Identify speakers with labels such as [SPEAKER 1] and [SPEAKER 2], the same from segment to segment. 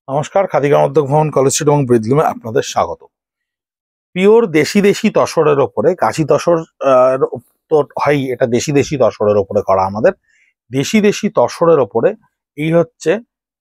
[SPEAKER 1] নমস্কার, খাদি গ্রামোদ্যোগ ভবন, college street এবং ব্রিজলুমে আপনাদের স্বাগত। পিওর দেশি দেশি তসরের ওপরে কাশি তসর তো হয়, এটা দেশি দেশি তসরের ওপরে করা। আমাদের দেশি দেশি তসরের ওপরে এই হচ্ছে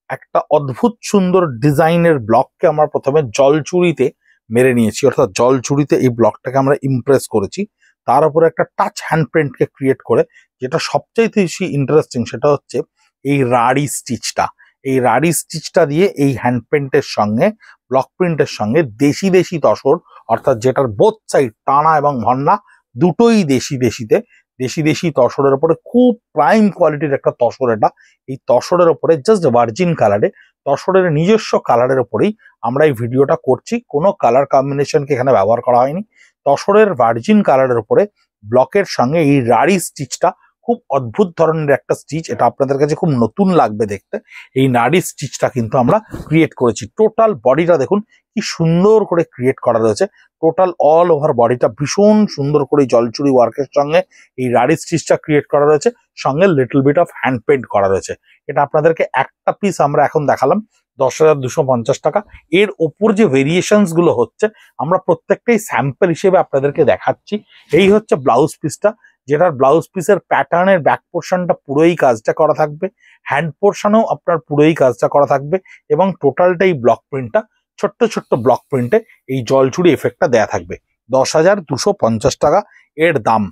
[SPEAKER 1] একটা অদ্ভুত সুন্দর ডিজাইনের ব্লককে আমরা প্রথমে জলচুরিতে মেরে নিয়েছি, অর্থাৎ জলচুরিতে এই ব্লকটাকে আমরা ইমপ্রেস করেছি। তার উপরে একটা টাচ হ্যান্ডপ্রিন্টকে ক্রিয়েট করে, যেটা সবচাইতে বেশি ইন্টারেস্টিং সেটা হচ্ছে এই রাড়ি স্টিচটা। এই রাড়ি স্টিচটা দিয়ে এই হ্যান্ড প্রিন্টের সঙ্গে, ব্লক প্রিন্টের সঙ্গে দেশি দেশি তসর, অর্থাৎ যেটার বোথ সাইড টানা এবং ভন্না দুটোই দেশি দেশিতে, দেশি দেশি তসরের ওপরে খুব প্রাইম কোয়ালিটির একটা তসর এটা। এই তসরের ওপরে জাস্ট ভার্জিন কালারে, তসরের নিজস্ব কালারের ওপরেই আমরা এই ভিডিওটা করছি। কোনো কালার কম্বিনেশনকে এখানে ব্যবহার করা হয়নি। তসরের ভার্জিন কালারের উপরে ব্লকের সঙ্গে এই রাড়ি স্টিচটা, খুব অদ্ভুত ধরনের একটা স্টিচ, এটা আপনাদের কাছে খুব নতুন লাগবে দেখতে। এই নাড়ি স্টিচটা কিন্তু আমরা ক্রিয়েট করেছি। টোটাল বডিটা দেখুন কি সুন্দর করে ক্রিয়েট করা রয়েছে। টোটাল অল ওভার বডিটা ভীষণ সুন্দর করে জলচুরি ওয়ার্কের সঙ্গে এই রাড়ি স্টিচটা ক্রিয়েট করা রয়েছে, সঙ্গে little bit of hand paint করা রয়েছে। এটা আপনাদেরকে একটা পিস আমরা এখন দেখালাম 10,250 টাকা। এর ওপর যে ভেরিয়েশনস গুলো হচ্ছে আমরা প্রত্যেকটাই স্যাম্পল হিসেবে আপনাদেরকে দেখাচ্ছি। এই হচ্ছে ব্লাউজ পিসটা, যেটার ব্লাউজ পিসের প্যাটার্নের ব্যাক পোর্শনটা পুরোই কাজটা করা থাকবে, হ্যান্ড পোর্শনেও আপনার পুরোই কাজটা করা থাকবে, এবং টোটালটাই ব্লক প্রিন্টটা, ছোট্ট ছোট্ট ব্লক প্রিন্টে এই জলচুরি এফেক্টটা দেয়া থাকবে। 10,250 টাকা এর দাম।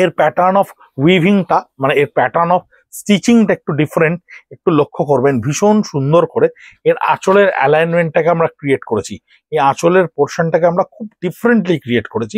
[SPEAKER 1] এর প্যাটার্ন অফ উইভিংটা, মানে এর প্যাটার্ন অফ স্টিচিংটা একটু ডিফারেন্ট, একটু লক্ষ্য করবেন। ভীষণ সুন্দর করে এর আঁচলের অ্যালাইনমেন্টটাকে আমরা ক্রিয়েট করেছি। এই আঁচলের পোর্শনটাকে আমরা খুব ডিফারেন্টলি ক্রিয়েট করেছি।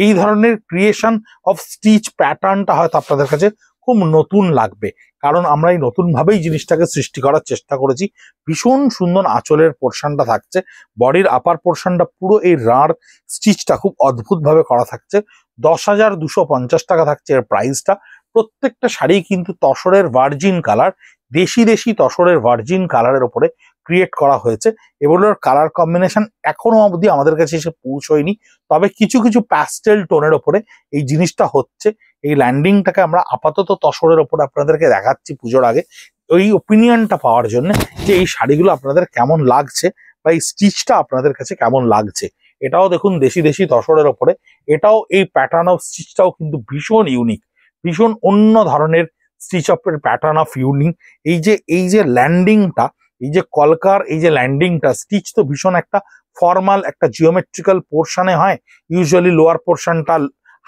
[SPEAKER 1] এই ধরনের ক্রিয়েশন অফ স্টিচ প্যাটার্নটা হয়তো আপনাদের কাছে খুব নতুন লাগবে, কারণ আমরা এই নতুনভাবেই জিনিসটাকে সৃষ্টি করার চেষ্টা করেছি। ভীষণ সুন্দর আঁচলের পোর্শনটা থাকছে, বডির আপার পোর্শনটা পুরো এই রার স্টিচটা খুব অদ্ভুতভাবে করা থাকছে। 10,250 টাকা থাকছে এর প্রাইসটা। প্রত্যেকটা শাড়ি কিন্তু তসরের ভার্জিন কালার, দেশি দেশি তসরের ভার্জিন কালারের উপরে ক্রিয়েট করা হয়েছে। এগুলোর কালার কম্বিনেশন এখনো অবধি আমাদের কাছে এসে পৌঁছয়নি, তবে কিছু কিছু প্যাস্টেল টোনের ওপরে এই জিনিসটা হচ্ছে। এই ল্যান্ডিংটাকে আমরা আপাতত তসরের ওপরে আপনাদেরকে দেখাচ্ছি পুজোর আগে, ওই ওপিনিয়নটা পাওয়ার জন্য যে এই শাড়িগুলো আপনাদের কেমন লাগছে বা এই স্টিচটা আপনাদের কাছে কেমন লাগছে। এটাও দেখুন দেশি দেশি তসরের ওপরে, এটাও এই প্যাটার্ন অফ স্টিচটাও কিন্তু ভীষণ ইউনিক, ভীষণ অন্য ধরনের স্টিচ অফের প্যাটার্ন অফ ইউনিক। এই যে ল্যান্ডিংটা, এই যে কলকার এই যে ল্যান্ডিংটা, স্টিচ তো ভীষণ একটা ফর্মাল একটা জিওমেট্রিক্যাল পোর্শনে হয়। ইউজুয়ালি লোয়ার পোর্শনটা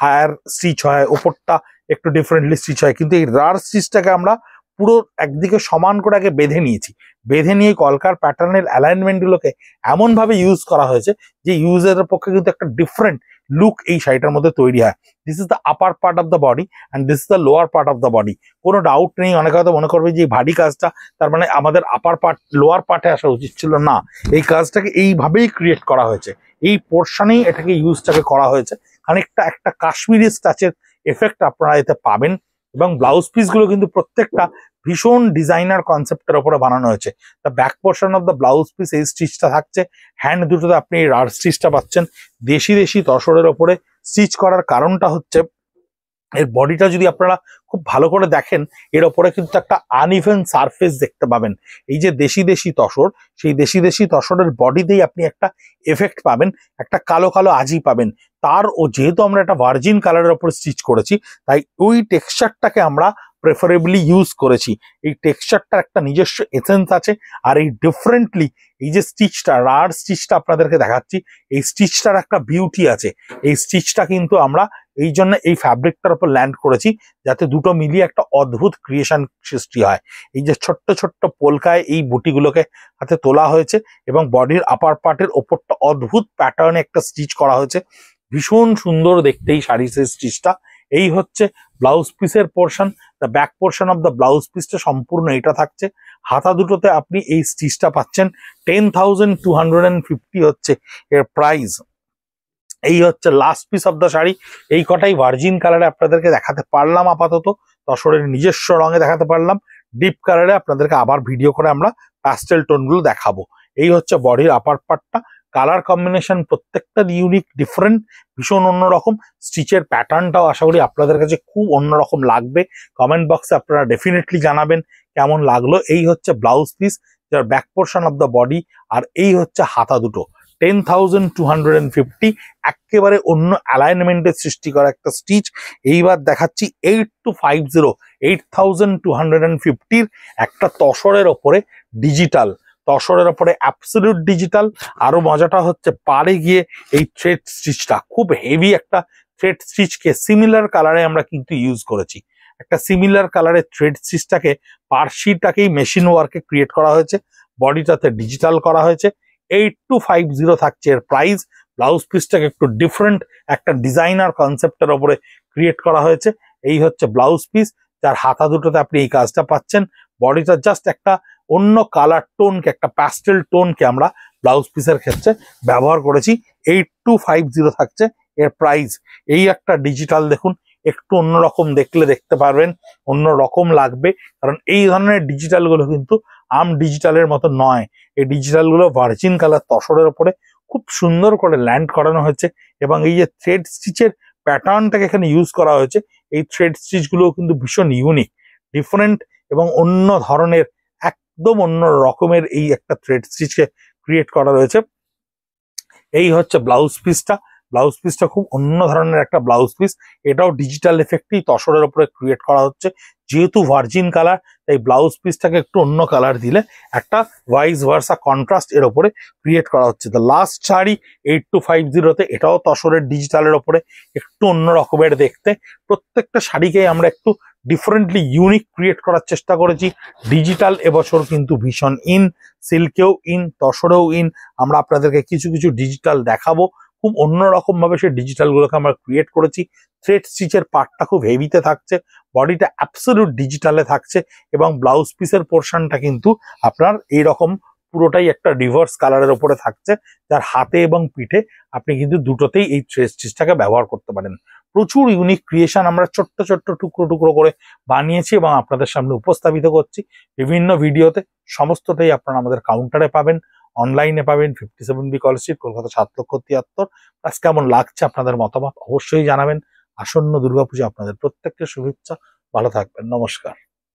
[SPEAKER 1] হায়ার স্টিচ হয়, ওপরটা একটু ডিফারেন্টলি স্টিচ হয়, কিন্তু এই রার স্টিচটাকে আমরা পুরো একদিকে সমান করে আগে বেঁধে নিয়েছি। বেঁধে নিয়ে কলকার প্যাটার্নের অ্যালাইনমেন্টগুলোকে এমনভাবে ইউজ করা হয়েছে যে ইউজারের পক্ষে কিন্তু একটা ডিফারেন্ট লুক এই শাড়িটার মধ্যে তৈরি হয়। This is the upper part of the body and this is the lower part of the body. কোনো ডাউট নেই, অনেকে হয়তো মনে করবে যে এই ভারী কাজটা তার মানে আমাদের আপার পার্ট লোয়ার পার্টে আসা উচিত ছিল। না, এই কাজটাকে এইভাবেই ক্রিয়েট করা হয়েছে, এই পোর্শনেই এটাকে ইউজটাকে করা হয়েছে। খানিকটা একটা কাশ্মীরি টাচের এফেক্ট আপনারা এতে পাবেন। এবং ব্লাউজ পিসগুলো কিন্তু প্রত্যেকটা ভীষণ ডিজাইনার কনসেপ্টের উপরে বানানো হয়েছে। The back portion of the blouse piece এই স্টিচটা থাকছে, হ্যান্ড দুটোতে আপনি এই রার স্টিচটা পাচ্ছেন। দেশি দেশি তসরের ওপরে স্টিচ করার কারণটা হচ্ছে এর বডিটা যদি আপনারা খুব ভালো করে দেখেন, এর ওপরে কিন্তু একটা আনইভেন সারফেস দেখতে পাবেন। এই যে দেশি দেশি তসর, সেই দেশি দেশি তসরের বডিতেই আপনি একটা এফেক্ট পাবেন, একটা কালো কালো আজি পাবেন। যেহেতু আমরা একটা ভার্জিন কালারের ওপর স্টিচ করেছি, তাই ওই টেক্সচারটাকে আমরা প্রেফারেবলি ইউজ করেছি। এই টেক্সচারটার একটা নিজস্ব এসেন্স আছে। আর এই ডিফারেন্টলি এই যে স্টিচটা, রার স্টিচটা আপনাদেরকে দেখাচ্ছি, এই স্টিচটার একটা বিউটি আছে। এই স্টিচটা কিন্তু আমরা এই জন্য এই ফ্যাব্রিকটার উপর ল্যান্ড করেছি, যাতে দুটো মিলিয়ে একটা অদ্ভুত ক্রিয়েশন সৃষ্টি হয়। এই যে ছোট্ট ছোট্ট পোলকায় এই বুটিগুলোকে হাতে তোলা হয়েছে, এবং বডির আপার পার্টের ওপরটা অদ্ভুত প্যাটার্নে একটা স্টিচ করা হয়েছে। ভীষণ সুন্দর দেখতে এই শাড়ির স্টিচটা। এই হচ্ছে ব্লাউজ পিসের portion. The back portion of the blouse পিসটা সম্পূর্ণ এটা থাকছে। হাতা দুটোতে আপনি এই স্টিচটা পাচ্ছেন। 10,250 হচ্ছে এর প্রাইস। এই হচ্ছে last piece of the sari. এই কটাই ভার্জিন কালারে আপনাদেরকে দেখাতে পারলাম আপাতত, তসরের নিজস্ব রঙে দেখাতে পারলাম। ডিপ কালারে আপনাদেরকে আবার ভিডিও করে আমরা প্যাস্টেল টোনগুলো দেখাবো। এই হচ্ছে বডির আপার পার্টটা। কালার কম্বিনেশন প্রত্যেকটা ইউনিক, ডিফারেন্ট, ভীষণ অন্যরকম। স্টিচের প্যাটার্নটাও আশা করি আপনাদের কাছে খুব অন্যরকম লাগবে। কমেন্ট বক্সে আপনারা ডেফিনেটলি জানাবেন কেমন লাগলো। এই হচ্ছে ব্লাউজ পিস, যার back portion of the body, আর এই হচ্ছে হাতা দুটো। 10,250 একেবারে অন্য অ্যালাইনমেন্টের সৃষ্টি করা একটা স্টিচ। এইবার দেখাচ্ছি 8250 একটা তসরের ওপরে ডিজিটাল, তসরের ওপরে অ্যাবসলিউট ডিজিটাল। আরো মজাটা হচ্ছে পাড়ে গিয়ে এই থ্রেড স্টিচটা খুব হেভি একটা থ্রেড স্টিচকে সিমিলার কালারে আমরা কিন্তু ইউজ করেছি। একটা সিমিলার কালারের থ্রেড স্টিচটাকে পার্সিটাকেই মেশিন ওয়ার্কে ক্রিয়েট করা হয়েছে, বডিটাতে ডিজিটাল করা হয়েছে। 8250 থাকছে এর প্রাইস। ব্লাউজ পিসটাকে একটু ডিফারেন্ট একটা ডিজাইনার কনসেপ্টের ওপরে ক্রিয়েট করা হয়েছে। এই হচ্ছে ব্লাউজ পিস, যার হাতা দুটোতে আপনি এই কাজটা পাচ্ছেন। বডিটা জাস্ট একটা অন্য কালার টোনকে, একটা প্যাস্টেল টোনকে আমরা ব্লাউজ পিসের ক্ষেত্রে ব্যবহার করেছি। 8250 থাকছে এর প্রাইস। এই একটা ডিজিটাল দেখুন, একটু অন্যরকম দেখলে দেখতে পারবেন, অন্যরকম লাগবে, কারণ এই ধরনের ডিজিটাল গুলো কিন্তু আম ডিজিটালের মতো নয়। এই ডিজিটাল গুলো ভার্জিন কালার তসরের ওপরে খুব সুন্দর করে ল্যান্ড করানো হয়েছে, এবং এই যে থ্রেড স্টিচের প্যাটার্নটাকে এখানে ইউজ করা হয়েছে, এই থ্রেড স্টিচ গুলো কিন্তু ভীষণ ইউনিক, ডিফারেন্ট এবং অন্য ধরনের, একদম অন্য রকমের এই একটা থ্রেড স্টিচকে ক্রিয়েট করা রয়েছে। এই হচ্ছে ব্লাউজ পিসটা। ব্লাউজ পিসটা খুব অন্য ধরনের একটা ব্লাউজ পিস, এটাও ডিজিটাল এফেক্টই তসরের উপরে ক্রিয়েট করা হচ্ছে। যেহেতু ভার্জিন কালার, তাই ব্লাউজ পিসটাকে একটু অন্য কালার দিলে একটা ভাইস ভার্সা কন্ট্রাস্ট এর উপরে ক্রিয়েট করা হচ্ছে। তো লাস্ট শাড়ি 8250-তে, এটাও তসরের ডিজিটালের ওপরে, একটু অন্য রকমের দেখতে। প্রত্যেকটা শাড়িকে আমরা একটু ডিফারেন্টলি ইউনিক ক্রিয়েট করার চেষ্টা করেছি। ডিজিটাল এবছর কিন্তু ভীষণ ইন, সিল্কেও ইন, তসরেও ইন। আমরা আপনাদেরকে কিছু কিছু ডিজিটাল দেখাবো, খুব অন্যরকম ভাবে সেই ডিজিটাল গুলোকে আমরা ক্রিয়েট করেছি। থ্রেড স্টিচের পার্টটা খুব হেভিতে থাকছে, বডিটা অ্যাবসলিউট ডিজিটালে থাকছে, এবং ব্লাউজ পিসের পোর্শনটা কিন্তু আপনার এইরকম পুরোটাই একটা রিভার্স কালারের ওপরে থাকছে, যার হাতে এবং পিঠে আপনি কিন্তু দুটোতেই এই থ্রেড স্টিচটাকে ব্যবহার করতে পারেন। প্রচুর ইউনিক ক্রিয়েশন আমরা ছোট্ট ছোট্ট টুকরো টুকরো করে বানিয়েছি এবং আপনাদের সামনে উপস্থাপিত করছি বিভিন্ন ভিডিওতে। সমস্তটাই আপনারা আমাদের কাউন্টারে পাবেন, অনলাইনে পাবেন। 57B college street, Kolkata 7,73,000। আজ কেমন লাগছে আপনাদের মতামত অবশ্যই জানাবেন। আসন্ন দুর্গাপূজা আপনাদের প্রত্যেককে শুভেচ্ছা, ভালো থাকবেন, নমস্কার।